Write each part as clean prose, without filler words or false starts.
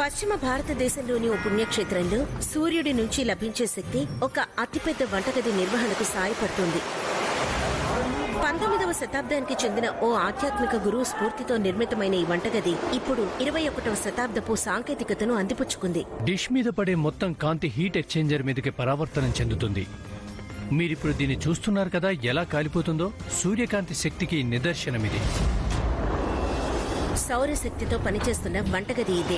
పశ్చిమ భారతదేశంలోని ఓ పుణ్యక్షేత్రంలో సూర్యుడి నుంచి లభించే శక్తి ఒక అతిపెద్ద వంటగది నిర్వహణకు సాయపడుతుంది. 19వ శతాబ్దానికి చెందిన ఓ ఆధ్యాత్మిక గురువు స్ఫూర్తితో నిర్మితమైన ఈ వంటగది ఇప్పుడు 21వ శతాబ్దపు సాంకేతికతను అందిపుచ్చుకుంది. డిష్ మీద పడే మొత్తం కాంతి హీట్ ఎక్స్చేంజర్ మీదకి పరావర్తనం చెందుతుంది. మీరిప్పుడు దీన్ని చూస్తున్నారు కదా, ఎలా కాలిపోతుందో. సూర్యకాంతి శక్తికి నిదర్శనమిది. సౌరశక్తితో పనిచేస్తున్న వంటగది ఇదే.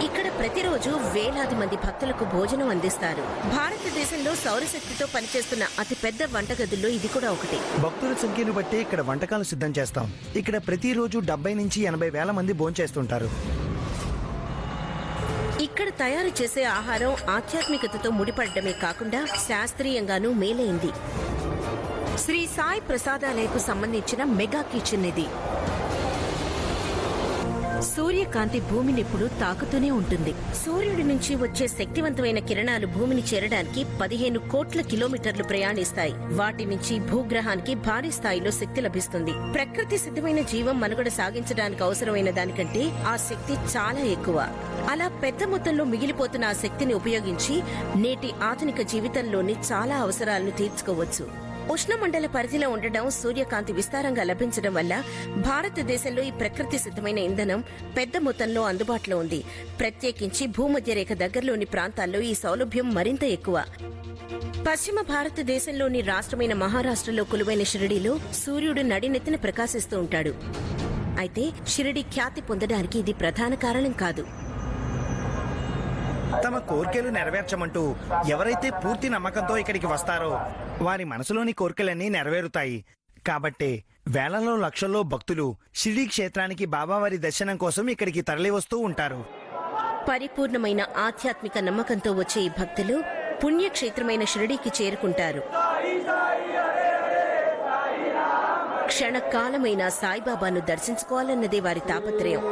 ఇక్కడ ప్రతిరోజు వేలాది మంది భక్తులకు భోజనం అందిస్తారు. భారతదేశంలో సౌరశక్తితో పనిచేస్తున్న అతి పెద్ద వంటగదుల్లో ఇది కూడా ఒకటి. భక్తుల సంఖ్యను బట్టి ఇక్కడ వంటకాలు సిద్ధం చేస్తాం. ఇక్కడ ప్రతిరోజు 70 నుంచి 80 వేల మంది భోంచేస్తుంటారు. ఇక్కడ తయారు చేసే ఆహారం ఆధ్యాత్మికతతో ముడిపడమే కాకుండా శాస్త్రీయంగానూ మేలైంది. శ్రీ సాయి ప్రసాదాలయకు సంబంధించిన మెగా కిచెన్ ఇది. సూర్యకాంతి భూమినిప్పుడు తాకుతూనే ఉంటుంది. సూర్యుడి నుంచి వచ్చే శక్తివంతమైన కిరణాలు భూమిని చేరడానికి 15 కోట్ల కిలోమీటర్లు ప్రయాణిస్తాయి. వాటి నుంచి భూగ్రహానికి భారీ స్థాయిలో శక్తి లభిస్తుంది. ప్రకృతి సిద్ధమైన జీవం మనుగడ సాగించడానికి అవసరమైన దానికంటే ఆ శక్తి చాలా ఎక్కువ. అలా పెద్ద మొత్తంలో మిగిలిపోతున్న ఆ శక్తిని ఉపయోగించి నేటి ఆధునిక జీవితంలోని చాలా అవసరాలను తీర్చుకోవచ్చు. ఉష్ణమండల పరిధిలో ఉండడం, సూర్యకాంతి విస్తారంగా లభించడం వల్ల భారతదేశంలో ఈ ప్రకృతి సిద్ధమైన ఇంధనం పెద్ద మొత్తంలో అందుబాటులో ఉంది. ప్రత్యేకించి భూమధ్య రేఖ దగ్గరలోని ప్రాంతాల్లో ఈ సౌలభ్యం మరింత ఎక్కువ. పశ్చిమ భారతదేశంలోని రాష్ట్రమైన మహారాష్ట్రలో కొలువైన షిరిడీలో సూర్యుడు నడినెత్తిన ప్రకాశిస్తూ ఉంటాడు. అయితే షిరిడీ ఖ్యాతి పొందడానికి ఇది ప్రధాన కారణం కాదు. తమ కోరికలు నెరవేర్చమంటూ ఎవరైతే పూర్తి నమ్మకంతో ఇక్కడికి వస్తారో వారి మనసులోని కోరికలన్నీ నెరవేరుతాయి. కాబట్టే వేలలో లక్షల్లో భక్తులు షిరిడీ క్షేత్రానికి బాబావారి దర్శనం కోసం ఇక్కడికి తరలివస్తూ ఉంటారు. పరిపూర్ణమైన ఆధ్యాత్మిక నమ్మకంతో వచ్చే ఈ భక్తులు పుణ్యక్షేత్రమైన షిరిడీకి చేరుకుంటారు. క్షణకాలమైన సాయిబాబాను దర్శించుకోవాలన్నదే వారి తాపత్రయం.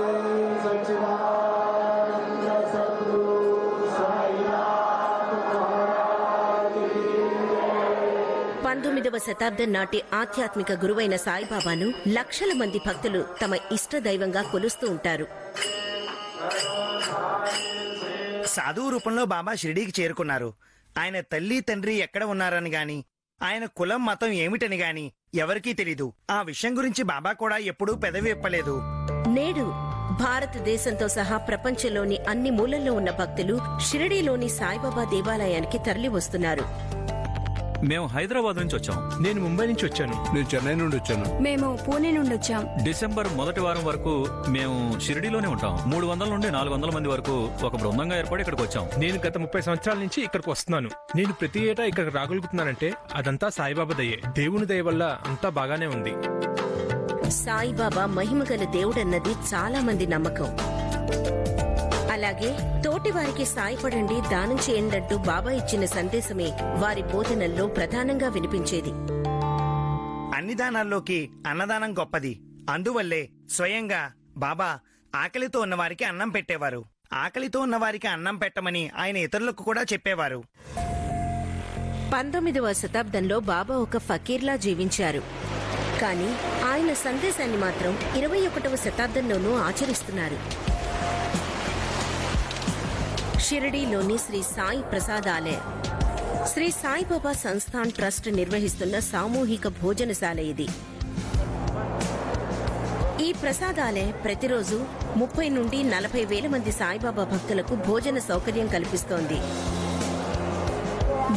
19వ శతాబ్దం నాటి ఆధ్యాత్మిక గురువైన సాయిబాబాను లక్షల మంది భక్తులు తమ ఇష్ట దైవంగా కొలుస్తూ ఉంటారు. సాధువు రూపంలో బాబా షిరిడీకి చేరుకున్నారు. ఆయన తల్లి తండ్రి ఎక్కడ ఉన్నారని గాని, ఆయన కులం మతం ఏమిటని గాని ఎవరికీ తెలీదు. ఆ విషయం గురించి బాబా కూడా ఎప్పుడూ పెదవి విప్పలేదు. నేడు భారతదేశంతో సహా ప్రపంచంలోని అన్ని మూలల్లో ఉన్న భక్తులు షిరిడీలోని సాయిబాబా దేవాలయానికి తరలి వస్తున్నారు. మేము హైదరాబాద్ నుంచి వచ్చాం. నేను ముంబై నుంచి వచ్చాను. నేను చెన్నై నుండి వచ్చాను. మేము పూణే నుండి వచ్చాం. డిసెంబర్ మొదటి వారం వరకు మేము షిరిడీలోనే ఉంటాం. 300 నుండి 400 మంది వరకు ఒక బృందంగా ఏర్పడి ఇక్కడికి వచ్చాం. నేను గత 30 సంవత్సరాల నుంచి ఇక్కడికి వస్తున్నాను. నేను ప్రతి ఏటా ఇక్కడికి రాగలుగుతున్నానంటే అదంతా సాయిబాబా దయే. దేవుని దయ వల్ల అంతా బాగానే ఉంది. సాయిబాబా మహిమగల దేవుడన్నది చాలా మంది నమ్మకం. అలాగే తోటివారికి సాయపడండి, దానం చేయండంటూ బాబా ఇచ్చిన సందేశమే వారి బోధనల్లో ప్రధానంగా వినిపించేది. అన్ని దానాల్లోకి అన్నదానం గొప్పది. అందువల్లే స్వయంగా బాబా ఆకలితో ఉన్నవారికి అన్నం పెట్టేవారు. ఆకలితో ఉన్నవారికి అన్నం పెట్టమని ఆయన ఇతరులకు కూడా చెప్పేవారు. 19వ శతాబ్దంలో బాబా ఒక ఫకీర్లా జీవించారు. కానీ ఆయన సందేశాన్ని మాత్రం 21వ శతాబ్దంలోనూ ఆచరిస్తున్నారు. షిరిడీలోని శ్రీ సాయి ప్రసాదాలయ శ్రీ సాయిబాబా సంస్థాన్ ట్రస్ట్ నిర్వహిస్తున్న సామూహిక భోజనశాల ఇది. ఈ ప్రసాదాలయ ప్రతిరోజు 30 నుండి 40 వేల మంది సాయిబాబా భక్తులకు భోజన సౌకర్యం కల్పిస్తోంది.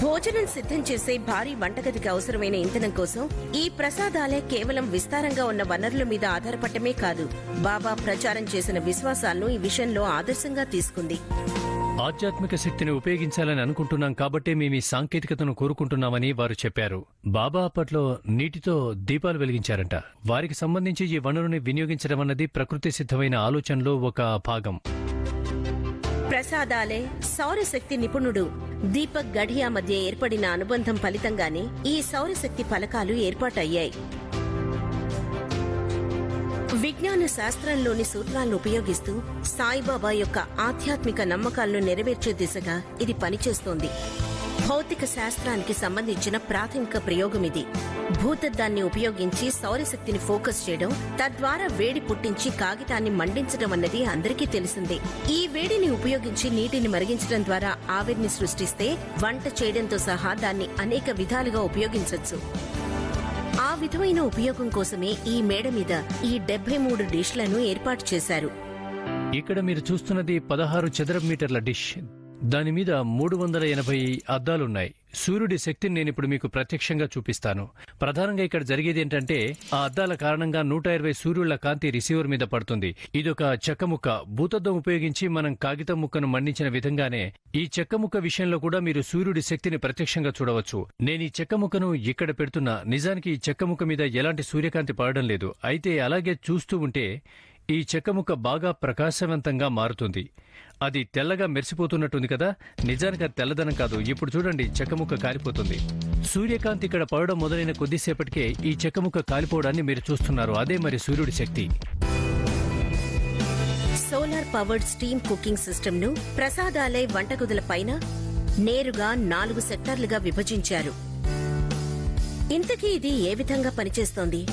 భోజనం సిద్ధం చేసే భారీ వంటగదికి అవసరమైన ఇంధనం కోసం ఈ ప్రసాదాలయ కేవలం విస్తారంగా ఉన్న వనరుల మీద ఆధారపడటమే కాదు, బాబా ప్రచారం చేసిన విశ్వాసాలను ఈ విషయంలో ఆదర్శంగా తీసుకుంది. ఆధ్యాత్మిక శక్తిని ఉపయోగించాలని అనుకుంటున్నాం కాబట్టే మేము ఈ సాంకేతికతను కోరుకుంటున్నామని వారు చెప్పారు. బాబా అప్పట్లో నీటితో దీపాలు వెలిగించారంట. వారికి సంబంధించి ఈ వనరుని వినియోగించడం అన్నది ప్రకృతి సిద్ధమైన ఆలోచనలో ఒక భాగం. ప్రసాదాలే సౌరశక్తి నిపుణుడు దీపక్ గఢియా మధ్య ఏర్పడిన అనుబంధం ఫలితంగానే ఈ సౌరశక్తి ఫలకాలు ఏర్పాటయ్యాయి. విజ్ఞాన శాస్త్రంలోని సూత్రాలను ఉపయోగిస్తూ సాయిబాబా యొక్క ఆధ్యాత్మిక నమ్మకాలను నెరవేర్చే దిశగా ఇది పనిచేస్తోంది. భౌతిక శాస్త్రానికి సంబంధించిన ప్రాథమిక ప్రయోగం ఇది. భూతద్దాన్ని ఉపయోగించి సౌరశక్తిని ఫోకస్ చేయడం, తద్వారా వేడి పుట్టించి కాగితాన్ని మండించడం అన్నది అందరికీ తెలిసిందే. ఈ వేడిని ఉపయోగించి నీటిని మరిగించడం ద్వారా ఆవిరిని సృష్టిస్తే వంట చేయడంతో సహా దాన్ని అనేక విధాలుగా ఉపయోగించవచ్చు. ఆ విధమైన ఉపయోగం కోసమే ఈ మేడ మీద ఈ 73 డిష్లను ఏర్పాటు చేశారు. ఇక్కడ మీరు చూస్తున్నది 16 చదరపు మీటర్ల డిష్. దాని మీద 380 అద్దాలున్నాయి. సూర్యుడి శక్తిని నేనిప్పుడు మీకు ప్రత్యక్షంగా చూపిస్తాను. ప్రధానంగా ఇక్కడ జరిగేది ఏంటంటే, ఆ అద్దాల కారణంగా 120 సూర్యుళ్ల కాంతి రిసీవర్ మీద పడుతుంది. ఇదొక చెక్క ముక్క. భూతద్దం ఉపయోగించి మనం కాగితం ముక్కను మండించిన విధంగానే ఈ చెక్క ముక్క విషయంలో కూడా మీరు సూర్యుడి శక్తిని ప్రత్యక్షంగా చూడవచ్చు. నేను ఈ చెక్క ముక్కను ఇక్కడ పెడుతున్నా. నిజానికి ఈ చెక్క ముక్క మీద ఎలాంటి సూర్యకాంతి పడడం లేదు. అయితే అలాగే చూస్తూ ఉంటే ఈ చెక్క ముక్క బాగా ప్రకాశవంతంగా మారుతుంది. అది తెల్లగా మెరిసిపోతున్నట్టుంది కదా. నిజానికి అది తెల్లదనం కాదు. ఇప్పుడు చూడండి, చెక్కముక్క కాలిపోతుంది. సూర్యకాంతి ఇక్కడ పడడం మొదలైన కొద్దిసేపటికే ఈ చెక్కముక్క కాలిపోవడాన్ని మీరు చూస్తున్నారు. అదే మరి సూర్యుడి శక్తి. Solar powered steam cooking system ను ప్రసాదాలయ వంటగదుల పైన నేరుగా 4 సెక్టార్లుగా విభజించారు. ఇంతకీ ఇది ఏ విధంగా పనిచేస్తోంది?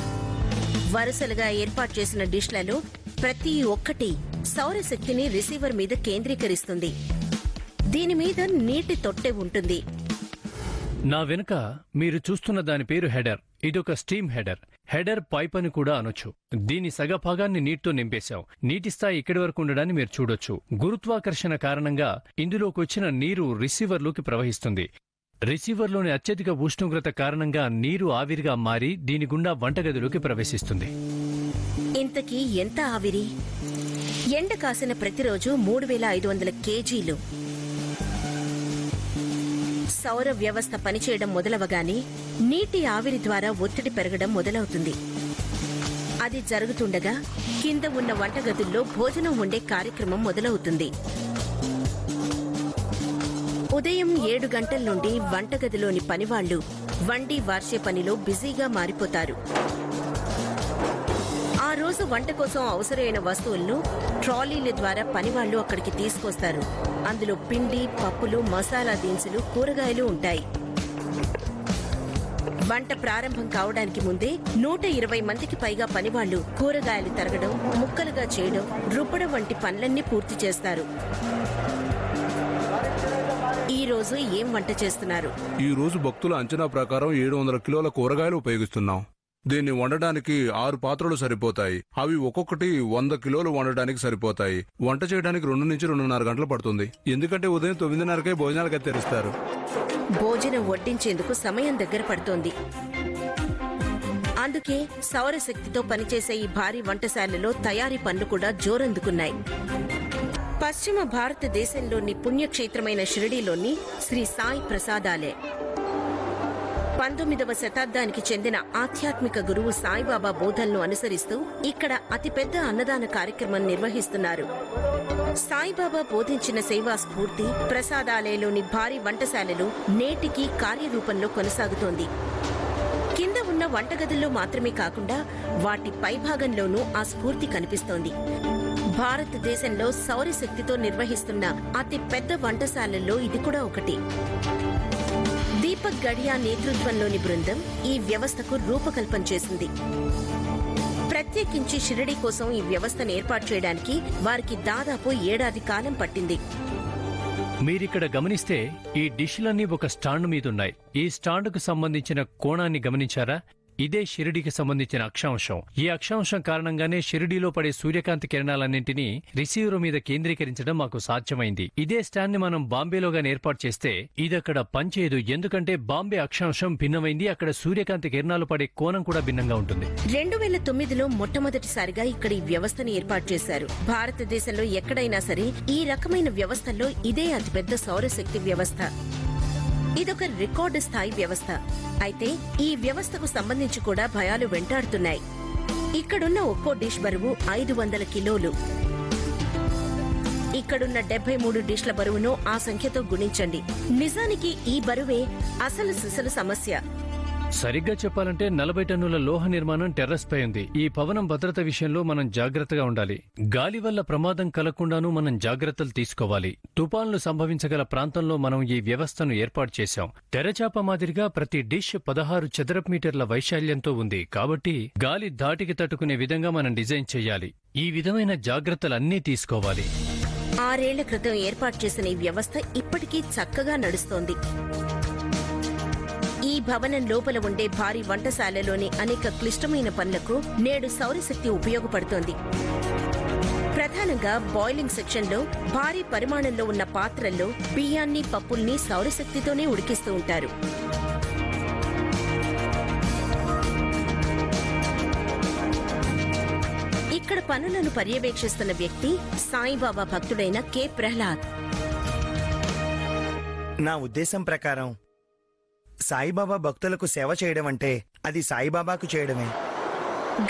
వరుసలుగా ఏర్పాటు చేసిన డిష్లలో ప్రతి ఒక్కటి సౌరశక్తిని రిసీవర్ మీద కేంద్రీకరిస్తుంది. దీని మీద నీటి తొట్టె ఉంటుంది. నా వెనుక మీరు చూస్తున్న దాని పేరు హెడర్. ఇదొక స్టీమ్ హెడర్. హెడర్ పైప్ అని కూడా అనొచ్చు. దీని సగభాగాన్ని నీటితో నింపేశాం. నీటి స్థాయి ఇక్కడి వరకు ఉండడాన్ని మీరు చూడొచ్చు. గురుత్వాకర్షణ కారణంగా ఇందులోకి వచ్చిన నీరు రిసీవర్లోకి ప్రవహిస్తుంది. రిసీవర్లోని అత్యధిక ఉష్ణోగ్రత కారణంగా నీరు ఆవిరిగా మారి దీని గుండా వంటగదిలోకి ప్రవేశిస్తుంది. ఇంతకీ ఎంత ఆవిరి? ఎండ కాసిన ప్రతిరోజు 3500 కేజీలు. సౌర వ్యవస్థ పనిచేయడం మొదలవగానే నీటి ఆవిరి ద్వారా ఒత్తిడి పెరగడం మొదలవుతుంది. అది జరుగుతుండగా కింద ఉన్న వంటగదుల్లో భోజనం వండే కార్యక్రమం మొదలవుతుంది. ఉదయం 7 గంటల నుండి వంటగదిలోని పనివాళ్లు వండి వార్చే పనిలో బిజీగా మారిపోతారు. ఆ రోజు వంట కోసం అవసరమైన వస్తువులను ట్రాలీల ద్వారా పనివాళ్లు అక్కడికి తీసుకొస్తారు. అందులో పిండి, పప్పులు, మసాలా దినుసులు, కూరగాయలు ఉంటాయి. వంట ప్రారంభం కావడానికి ముందే 120 మందికి పైగా పనివాళ్లు కూరగాయలు తరగడం, ముక్కలుగా చేయడం, రుబ్బడం వంటి పనులన్నీ పూర్తి చేస్తారు. ఈ రోజు ఏం వంట చేస్తున్నారు? ఈ రోజు భక్తుల అంచనా ప్రకారం 700 కిలోల కూరగాయలు ఉపయోగిస్తున్నాం. దీన్ని వండడానికి 6 పాత్రలు సరిపోతాయి. అవి ఒక్కొక్కటి 100 కిలోలు వండడానికి సరిపోతాయి. వంట చేయడానికి 2 నుంచి 2.5 గంటలు పడుతుంది. ఎందుకంటే ఉదయం 9:30కే భోజనాలు తెరుస్తారు. భోజనం వడ్డించేందుకు సమయం దగ్గర పడుతోంది. అందుకే సౌరశక్తితో పనిచేసే ఈ భారీ వంటశాలలో తయారీ పనులు కూడా జోరందుకున్నాయి. పశ్చిమ భారతదేశంలోని పుణ్యక్షేత్రమైన షిరిడీలోని శ్రీ సాయి ప్రసాదాలయ 19వ శతాబ్దానికి చెందిన ఆధ్యాత్మిక గురువు సాయిబాబా బోధనలను అనుసరిస్తూ ఇక్కడ అతిపెద్ద అన్నదాన కార్యక్రమం నిర్వహిస్తున్నారు. సాయిబాబా బోధించిన సేవా స్ఫూర్తి ప్రసాదాలయలోని భారీ వంటశాలలు నేటికి కార్యరూపంలో కొనసాగుతోంది. కింద ఉన్న వంటగదుల్లో మాత్రమే కాకుండా వాటి పైభాగంలోనూ ఆ స్ఫూర్తి కనిపిస్తోంది. భారతదేశంలో సౌరశక్తితో నిర్వహిస్తున్న అతి పెద్ద వంటశాలల్లో ఇది కూడా ఒకటి. దీపక్ గడియా నేతృత్వంలోని బృందం ఈ వ్యవస్థకు రూపకల్పన చేసింది. ప్రత్యేకించి షిరిడీ కోసం ఈ వ్యవస్థను ఏర్పాటు చేయడానికి వారికి దాదాపు 1 ఏడాది కాలం పట్టింది. మీరిక్కడ గమనిస్తే ఈ డిష్లన్నీ ఒక స్టాండ్ మీదున్నాయి. ఈ స్టాండుకు సంబంధించిన కోణాన్ని గమనించారా? ఇదే షిరిడీకి సంబంధించిన అక్షాంశం. ఈ అక్షాంశం కారణంగానే షిరిడీలో పడే సూర్యకాంతి కిరణాలన్నింటినీ రిసీవర్ మీద కేంద్రీకరించడం మాకు సాధ్యమైంది. ఇదే స్టాండ్ ని మనం బాంబేలోగానే ఏర్పాటు చేస్తే ఇదక్కడ పనిచేయదు. ఎందుకంటే బాంబే అక్షాంశం భిన్నమైంది. అక్కడ సూర్యకాంతి కిరణాలు పడే కోణం కూడా భిన్నంగా ఉంటుంది. 2009లో మొట్టమొదటిసారిగా ఇక్కడ ఈ వ్యవస్థను ఏర్పాటు చేశారు. భారతదేశంలో ఎక్కడైనా సరే ఈ రకమైన వ్యవస్థల్లో ఇదే అతిపెద్ద సౌరశక్తి వ్యవస్థ. ఇదొక రికార్డు స్థాయి వ్యవస్థ. అయితే ఈ వ్యవస్థకు సంబంధించి కూడా భయాలు వెంటాడుతున్నాయి. ఇక్కడున్న ఒక్కో డిష్ బరువు 500 కిలోలు. ఇక్కడున్న 73 డిష్ల బరువును ఆ సంఖ్యతో గుణించండి. నిజానికి ఈ బరువే అసలు సిసలు సమస్య. సరిగ్గా చెప్పాలంటే 40 టన్నుల లోహ నిర్మాణం టెర్రస్ పై ఉంది. ఈ భవనం భద్రత విషయంలో మనం జాగ్రత్తగా ఉండాలి. గాలి వల్ల ప్రమాదం కలగకుండానూ మనం జాగ్రత్తలు తీసుకోవాలి. తుపాన్లు సంభవించగల ప్రాంతంలో మనం ఈ వ్యవస్థను ఏర్పాటు చేశాం. తెరచాప మాదిరిగా ప్రతి డిష్ 16 చదరపు మీటర్ల వైశాల్యంతో ఉంది. కాబట్టి గాలి ధాటికి తట్టుకునే విధంగా మనం డిజైన్ చేయాలి. ఈ విధమైన జాగ్రత్తలన్నీ తీసుకోవాలి. 6 ఏళ్ల క్రితం ఏర్పాటు చేసిన ఈ వ్యవస్థ ఇప్పటికీ చక్కగా నడుస్తోంది. ఈ భవనం లోపల ఉండే భారీ వంటశాలలోని అనేక క్లిష్టమైన పనులకు నేడు సౌరశక్తి ఉపయోగపడుతోంది. ప్రధానంగా బాయిలింగ్ సెక్షన్లో భారీ పరిమాణంలో ఉన్న పాత్రల్లో బియ్యాన్ని, పప్పుల్ని సౌరశక్తితోనే ఉడికిస్తూ ఉంటారు. ఇక్కడ పనులను పర్యవేక్షిస్తున్న వ్యక్తి సాయిబాబా భక్తుడైన కె ప్రహ్లాద్. నా ఉద్దేశం ప్రకారం సాయిబాబా భక్తులకు సేవ చేయడం అంటే అది సాయిబాబాకు చేయడమే.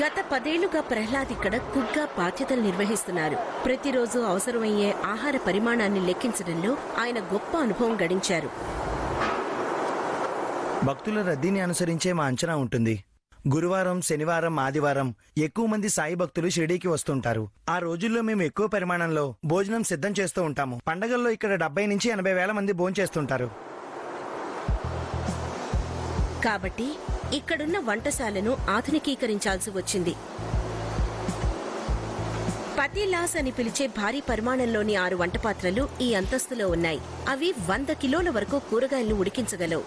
గత 10 ఏళ్లుగా ప్రహ్లాద్ ఇక్కడ కుక్గా బాధ్యతలు నిర్వహిస్తున్నారు. ప్రతిరోజు అవసరమయ్యే ఆహార పరిమాణాన్ని లెక్కించడంలో ఆయన గొప్ప అనుభవం గడించారు. భక్తుల రద్దీని అనుసరించే మా అంచనా ఉంటుంది. గురువారం, శనివారం, ఆదివారం ఎక్కువ మంది సాయి భక్తులు షిరిడీకి వస్తుంటారు. ఆ రోజుల్లో మేము ఎక్కువ పరిమాణంలో భోజనం సిద్ధం చేస్తూ ఉంటాము. పండగల్లో ఇక్కడ 70 నుంచి 80 వేల మంది భోంచేస్తుంటారు. కాబట్టి ఇక్కడున్న వంటశాలను ఆధునికీకరించాల్సి వచ్చింది. పతీలాస్ అని పిలిచే భారీ పరిమాణంలోని 6 వంటపాత్రలు ఈ అంతస్తులో ఉన్నాయి. అవి 100 కిలోల వరకు కూరగాయలను ఉడికించగలవు.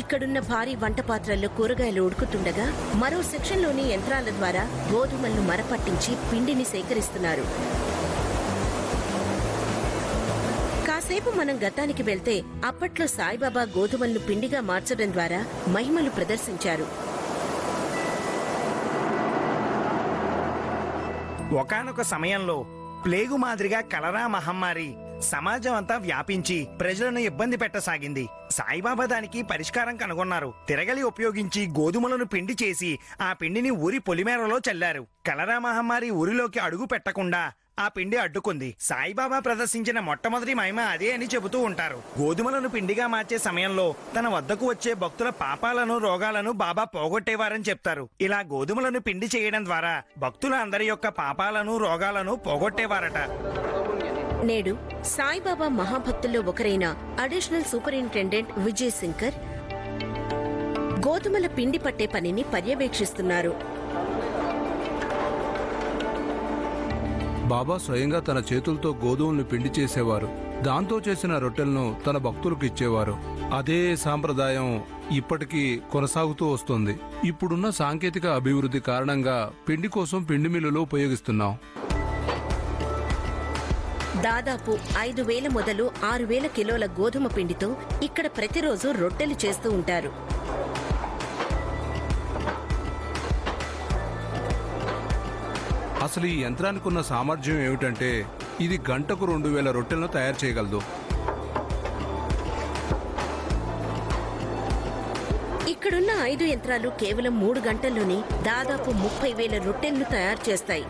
ఇక్కడున్న భారీ వంటపాత్రల్లో కూరగాయలు ఉడుకుతుండగా మరో సెక్షన్లోని యంత్రాల ద్వారా గోధుమలను మరపట్టించి పిండిని సేకరిస్తున్నారు. కాసేపు మనం గతానికి వెళ్తే అప్పట్లో సాయిబాబా గోధుమలను పిండిగా మార్చడం ద్వారా మహిమలు ప్రదర్శించారు. ఒకానొక సమయంలో ప్లేగు మాదిరిగా కలరా మహమ్మారి సమాజం అంతా వ్యాపించి ప్రజలను ఇబ్బంది పెట్టసాగింది. సాయిబాబా దానికి పరిష్కారం కనుగొన్నారు. తిరగలి ఉపయోగించి గోధుమలను పిండి చేసి ఆ పిండిని ఊరి పొలిమేరలో చల్లారు. కలరా మహమ్మారి ఊరిలోకి అడుగు పెట్టకుండా ఆ పిండి అడ్డుకుంది. సాయిబాబా ప్రదర్శించిన మొట్టమొదటి మహిమ అదే అని చెబుతూ ఉంటారు. గోధుమలను పిండిగా మార్చే సమయంలో తన వద్దకు వచ్చే భక్తుల పాపాలను, రోగాలను బాబా పోగొట్టేవారని చెప్తారు. ఇలా గోధుమలను పిండి చేయడం ద్వారా భక్తుల అందరి యొక్క పాపాలను, రోగాలను పోగొట్టేవారట. నేడు సాయిబాబా మహాభక్తుల్లో ఒకరైన అడిషనల్ సూపరింటెండెంట్ విజయ్ శంకర్ గోధుమల పిండి పట్టే పనిని పర్యవేక్షిస్తున్నారు. బాబా స్వయంగా తన చేతులతో గోధుమలను పిండి చేసేవారు. దాంతో చేసిన రొట్టెలను తన భక్తులకు ఇచ్చేవారు. అదే సాంప్రదాయం ఇప్పటికీ కొనసాగుతూ వస్తుంది. ఇప్పుడున్న సాంకేతిక అభివృద్ధి కారణంగా పిండి కోసం పిండి మిల్లులు ఉపయోగిస్తున్నాం. దాదాపు 5,000 మొదలు 6,000 కిలోల గోధుమ పిండితో ఇక్కడ ప్రతిరోజు రొట్టెలు చేస్తూ ఉంటారు. అసలు ఈ యంత్రానికి ఉన్న సామర్థ్యం ఏమిటంటే ఇది గంటకు 2,000 రొట్టెలను తయారు చేయగలదు. ఇక్కడున్న 5 యంత్రాలు కేవలం 3 గంటల్లోనే దాదాపు 30,000 రొట్టెలను తయారు చేస్తాయి.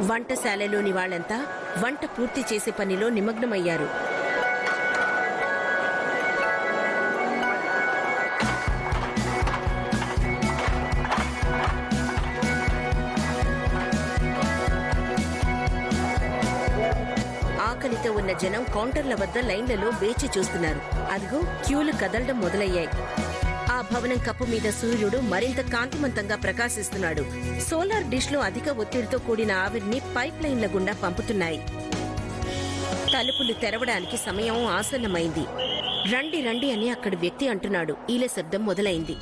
వంటశాలలోని వాళ్లంతా వంట పూర్తి చేసే పనిలో నిమగ్నమయ్యారు. ఆకలితో ఉన్న జనం కౌంటర్ల వద్ద లైన్లలో వేచి చూస్తున్నారు. అదిగో క్యూలు కదలడం మొదలయ్యాయి. ఆ భవనం కప్పు మీద సూర్యుడు మరింత కాంతిమంతంగా ప్రకాశిస్తున్నాడు. సోలార్ డిష్లు అధిక ఒత్తిడితో కూడిన ఆవిరిని పైప్ లైన్ల గుండా పంపుతున్నాయి. తలుపులు తెరవడానికి సమయం ఆసన్నమైంది. రండి రండి అని అక్కడి వ్యక్తి అంటున్నాడు. ఈల శబ్దం మొదలైంది.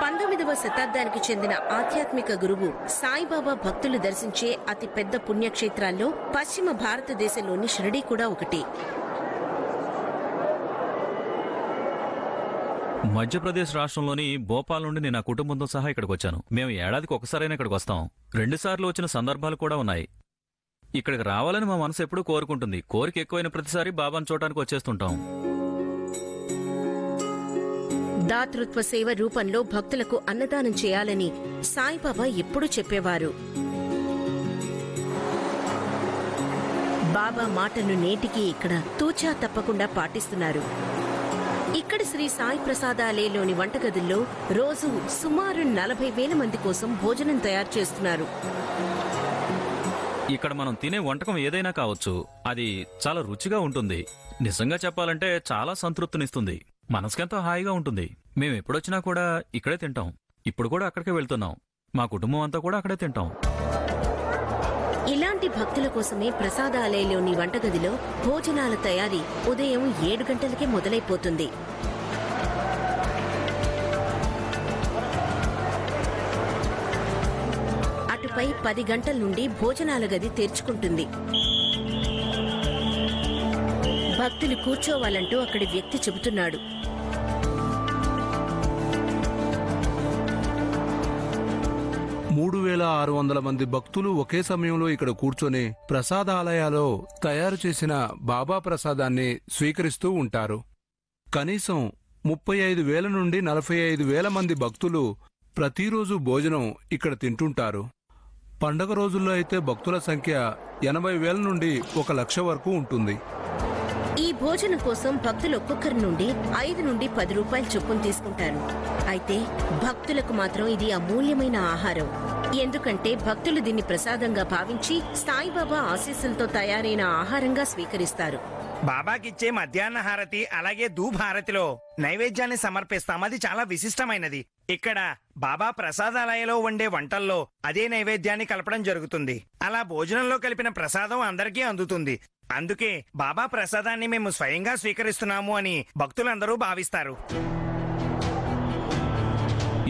19వ శతాబ్దానికి చెందిన ఆధ్యాత్మిక గురువు సాయిబాబా భక్తులు దర్శించే అతి పెద్ద పుణ్యక్షేత్రాల్లో పశ్చిమ భారతదేశంలోని షిరిడీ కూడా ఒకటి. మధ్యప్రదేశ్ రాష్ట్రంలోని భోపాల్ నుండి నేను నా కుటుంబంతో సహా ఇక్కడికి వచ్చాను. మేము ఏడాదికి ఒకసారైనా ఇక్కడికి వస్తాం. 2 సార్లు వచ్చిన సందర్భాలు కూడా ఉన్నాయి. ఇక్కడికి రావాలని మా మనసు ఎప్పుడూ కోరుకుంటుంది. కోరిక ఎక్కువైన ప్రతిసారి బాబాను చూడటానికి వచ్చేస్తుంటాం. దాతృత్వ సేవ రూపంలో భక్తులకు అన్నదానం చేయాలని సాయిబాబా ఎప్పుడూ చెప్పేవారు. బాబా మాటను నేటికి ఇక్కడ తూచా తప్పకుండా పాటిస్తున్నారు. ఇక్కడ శ్రీ సాయి ప్రసాదాలయంలోని వంటగదుల్లో రోజు సుమారు 40,000 మంది కోసం భోజనం తయారు చేస్తున్నారు. ఇక్కడ మనం తినే వంటకం ఏదైనా కావచ్చు, అది చాలా రుచిగా ఉంటుంది. నిజంగా చెప్పాలంటే చాలా సంతృప్తినిస్తుంది. మనసుకెంతో హాయిగా ఉంటుంది. మేము ఎప్పుడొచ్చినా కూడా ఇక్కడే తింటాం. ఇప్పుడు కూడా అక్కడికే వెళ్తున్నాం. మా కుటుంబం అంతా కూడా అక్కడే తింటాం. ఇలాంటి భక్తుల కోసమే ప్రసాదాలయంలోని వంటగదిలో భోజనాల తయారీ ఉదయం 7 గంటలకే మొదలైపోతుంది. అటుపై 10 గంటల నుండి భోజనాల గది తెరుచుకుంటుంది. భక్తులు కూర్చోవాలంటూ అక్కడి వ్యక్తి చెబుతున్నాడు. మూడు 3,600 మంది భక్తులు ఒకే సమయంలో ఇక్కడ కూర్చొని ప్రసాదాలయాలో తయారు చేసిన బాబా ప్రసాదాన్ని స్వీకరిస్తూ ఉంటారు. కనీసం 35,000 నుండి 45,000 మంది భక్తులు ప్రతిరోజు భోజనం ఇక్కడ తింటుంటారు. పండగ రోజుల్లో అయితే భక్తుల సంఖ్య 80,000 నుండి 1,00,000 వరకు ఉంటుంది. ఈ భోజనం కోసం భక్తులు ఒక్కొక్కరి నుండి 5 నుండి 10 రూపాయల చొప్పున తీసుకుంటారు. అయితే భక్తులకు మాత్రం ఇది అమూల్యమైన ఆహారం. ఎందుకంటే భక్తులు దీన్ని ప్రసాదంగా భావించి సాయిబాబా ఆశీస్సులతో తయారైన ఆహారంగా స్వీకరిస్తారు. బాబాకిచ్చే మధ్యాహ్న హారతి అలాగే ధూప్ హారతిలో నైవేద్యాన్ని సమర్పిస్తాం. అది చాలా విశిష్టమైనది. ఇక్కడ బాబా ప్రసాదాలయంలో వండే వంటల్లో అదే నైవేద్యాన్ని కలపడం జరుగుతుంది. అలా భోజనంలో కలిపిన ప్రసాదం అందరికీ అందుతుంది. అందుకే బాబా ప్రసాదాన్ని మేము స్వయంగా స్వీకరిస్తున్నాము అని భక్తులందరూ భావిస్తారు.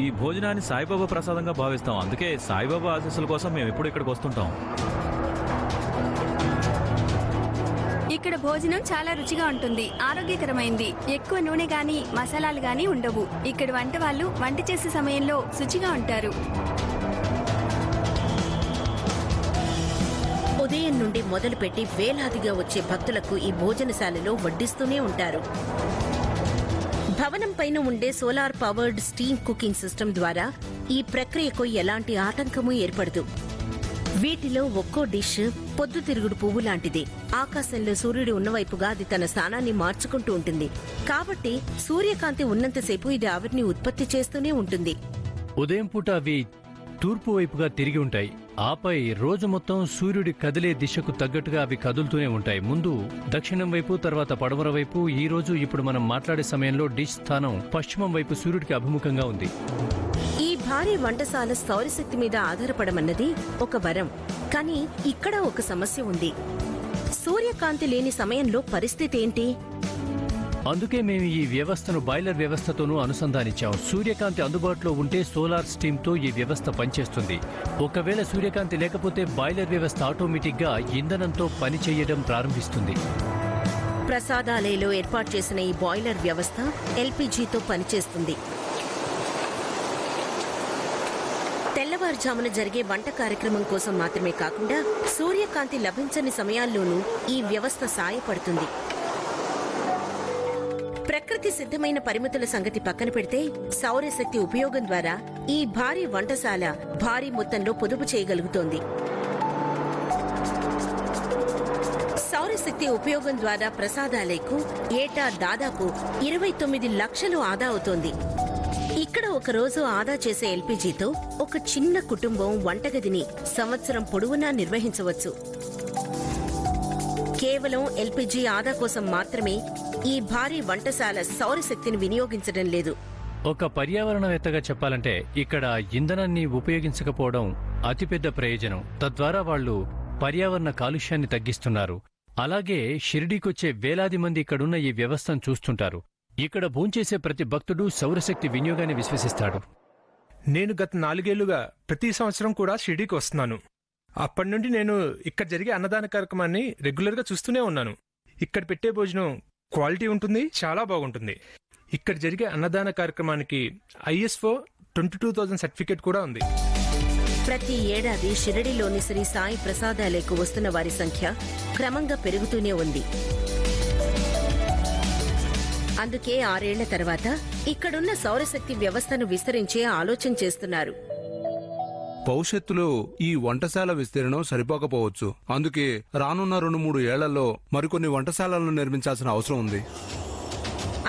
ఈ భోజనాన్ని సాయిబాబా ప్రసాదంగా భావిస్తాం. అందుకే సాయిబాబా ఆశీస్సుల కోసం మేము ఎప్పుడు ఇక్కడికి వస్తుంటాం. ఇక్కడ భోజనం చాలా రుచిగా ఉంటుంది, ఆరోగ్యకరమైంది. ఎక్కువ నూనె గాని మసాలాలు గాని ఉండవు. ఇక్కడ వంట వాళ్ళు వంట చేసే సమయంలో శుచిగా ఉంటారు. ఉదయం నుండి మొదలుపెట్టి వేలాదిగా వచ్చే భక్తులకు ఈ భోజనశాలలో వడ్డిస్తూనే ఉంటారు. భవనం పైన ఉండే solar powered steam cooking system ద్వారా ఈ ప్రక్రియకు ఎలాంటి ఆటంకమూ ఏర్పడదు. వీటిలో ఒక్కో డిష్ పొద్దుతిరుగుడు పువ్వు లాంటిది. ఆకాశంలో సూర్యుడు ఉన్నవైపుగా అది తన స్థానాన్ని మార్చుకుంటూ ఉంటుంది. కాబట్టి సూర్యకాంతి ఉన్నంతసేపు ఇది ఆవిరిని ఉత్పత్తి చేస్తూనే ఉంటుంది. ఉదయం పూట అవి తూర్పు వైపుగా తిరిగి ఉంటాయి. ఆపై రోజు మొత్తం సూర్యుడి కదిలే దిశకు తగ్గట్టుగా అవి కదులుతూనే ఉంటాయి. ముందు దక్షిణం వైపు, తర్వాత పడమర వైపు. ఈ రోజు ఇప్పుడు మనం మాట్లాడే సమయంలో డిష్ స్థానం పశ్చిమం వైపు సూర్యుడికి అభిముఖంగా ఉంది. ఈ భారీ వంటశాల సౌరశక్తి మీద ఆధారపడమన్నది ఒక వరం. కానీ ఇక్కడ ఒక సమస్య ఉంది. సూర్యకాంతి లేని సమయంలో పరిస్థితి ఏంటి? అందుకే మేము ఈ వ్యవస్థను బాయిలర్ వ్యవస్థతోనూ అనుసంధానించాం. సూర్యకాంతి అందుబాటులో ఉంటే సోలార్ స్టీమ్తో ఈ వ్యవస్థ పనిచేస్తుంది. ఒకవేళ సూర్యకాంతి లేకపోతే బాయిలర్ వ్యవస్థ ఆటోమేటిక్గా ఇంధనంతో పనిచేయడం ప్రారంభిస్తుంది. ప్రసాదాలయంలో ఏర్పాటు చేసిన ఈ బాయిలర్ వ్యవస్థ ఎల్పీజీతో పనిచేస్తుంది. తెల్లవారుజామున జరిగే వంట కార్యక్రమం కోసం మాత్రమే కాకుండా సూర్యకాంతి లభించని సమయాల్లోనూ ఈ వ్యవస్థ సాయపడుతుంది. ప్రకృతి సిద్ధమైన పరిమితుల సంగతి పక్కన పెడితే సౌరశక్తి ఉపయోగం ద్వారా ఈ భారీ వంటశాల భారీ మొత్తంలో పొదుపు చేయగలుగుతోంది. సౌరశక్తి ఉపయోగం ద్వారా ప్రసాదాలయకు ఏటా దాదాపు 29 లక్షలు ఆదా అవుతోంది. ఇక్కడ ఒక రోజు ఆదా చేసే ఎల్పీజీతో ఒక చిన్న కుటుంబం వంటగదిని సంవత్సరం పొడవునా నిర్వహించవచ్చు. కేవలం ఎల్పీజీ ఆదా కోసం మాత్రమే ఈ భారీ వంటశాల సౌరశక్తిని వినియోగించడం లేదు. ఒక పర్యావరణవేత్తగా చెప్పాలంటే ఇక్కడ ఇంధనాన్ని ఉపయోగించకపోవడం అతిపెద్ద ప్రయోజనం. తద్వారా వాళ్లు పర్యావరణ కాలుష్యాన్ని తగ్గిస్తున్నారు. అలాగే షిరిడీకొచ్చే వేలాది మంది ఇక్కడున్న ఈ వ్యవస్థను చూస్తుంటారు. ఇక్కడ భోంచేసే ప్రతి భక్తుడు సౌరశక్తి వినియోగాన్ని విశ్వసిస్తాడు. నేను గత 4 ఏళ్లుగా ప్రతి సంవత్సరం కూడా షిరిడీకి వస్తున్నాను. అప్పటి నుండి నేను ఇక్కడ జరిగే అన్నదాన కార్యక్రమాన్ని రెగ్యులర్గా చూస్తూనే ఉన్నాను. ఇక్కడ పెట్టే భోజనం క్వాలిటీ ఉంటుంది, చాలా బాగుంటుంది. ఇక్కడ జరిగే అన్నదాన కార్యక్రమానికి ISO 22000 సర్టిఫికేట్ కూడా ఉంది. ప్రతి ఏడాది షిరిడిలోని శ్రీ సాయి ప్రసాదాలకు వస్తున్న వారి సంఖ్య క్రమంగా పెరుగుతూనే ఉంది. అందుకే 6 ఏళ్ల తర్వాత ఇక్కడున్న సౌరశక్తి వ్యవస్థను విస్తరించే ఆలోచన చేస్తున్నారు. భవిష్యత్తులో ఈ వంటశాల విస్తీర్ణం సరిపోకపోవచ్చు. అందుకే రానున్న 2-3 ఏళ్లలో మరికొన్ని వంటశాలలను నిర్మించాల్సిన అవసరం ఉంది.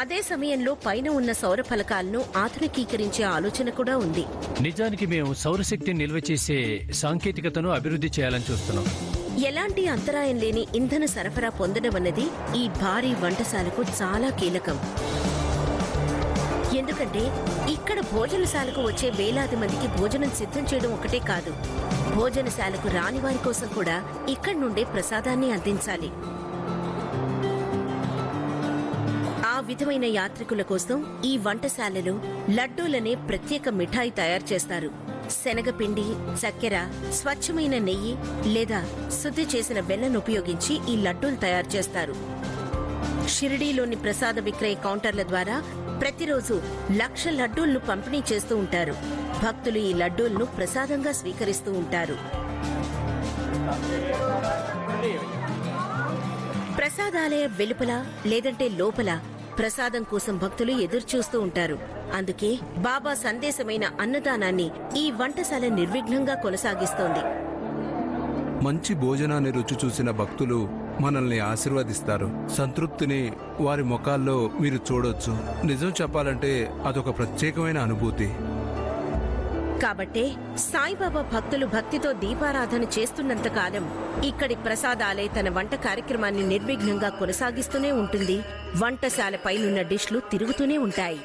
అదే సమయంలో పైన ఉన్న సౌర ఫలకాలను ఆధునికీకరించే ఆలోచన కూడా ఉంది. నిజానికి మేము సౌరశక్తిని నిల్వ చేసే సాంకేతికతను అభివృద్ధి చేయాలని చూస్తున్నాం. ఎలాంటి అంతరాయం లేని ఇంధన సరఫరా పొందడం అన్నది ఈ భారీ వంటశాలకు చాలా కీలకం. ఎందుకంటే ఇక్కడ భోజనశాలకు వచ్చే వేలాది మందికి భోజనం సిద్ధం చేయడం ఒకటే కాదు, భోజనశాలకు రాని వారి కోసం కూడా ఇక్కడి నుండే ప్రసాదాన్ని అందించాలి. ఆ విధమైన యాత్రికుల కోసం ఈ వంటశాలలో లడ్డూలనే ప్రత్యేక మిఠాయి తయారు చేస్తారు. శనగపిండి, చక్కెర, స్వచ్ఛమైన నెయ్యి లేదా శుద్ధి చేసిన వెన్నను ఉపయోగించి ఈ లడ్డూలు తయారు చేస్తారు. షిరిడీలోని ప్రసాద విక్రయ కౌంటర్ల ద్వారా ప్రతిరోజు 1,00,000 లడ్డూలను పంపిణీ చేస్తూ ఉంటారు. భక్తులు ఈ లడ్డూలను ప్రసాదంగా స్వీకరిస్తూ ఉంటారు. ప్రసాదాలయ వెలుపల లేదంటే లోపల ప్రసాదం కోసం భక్తులు ఎదురుచూస్తూ ఉంటారు. అందుకే బాబా సందేశమైన అన్నదానాన్ని ఈ వంటశాల నిర్విఘ్నంగా కొనసాగిస్తోంది. మంచి భోజనాన్ని రుచి చూసిన భక్తులు మనల్ని ఆశీర్వదిస్తారు. సంతృప్తిని వారి ముఖాల్లో మీరు చూడొచ్చు. నిజం చెప్పాలంటే అదొక ప్రత్యేకమైన అనుభూతి. కాబట్టే సాయిబాబా భక్తులు భక్తితో దీపారాధన చేస్తున్నంత కాలం ఇక్కడి ప్రసాదాలే తన వంట కార్యక్రమాన్ని నిర్విఘ్నంగా కొనసాగిస్తూనే ఉంటుంది. వంటశాల పైనున్న డిష్లు తిరుగుతూనే ఉంటాయి.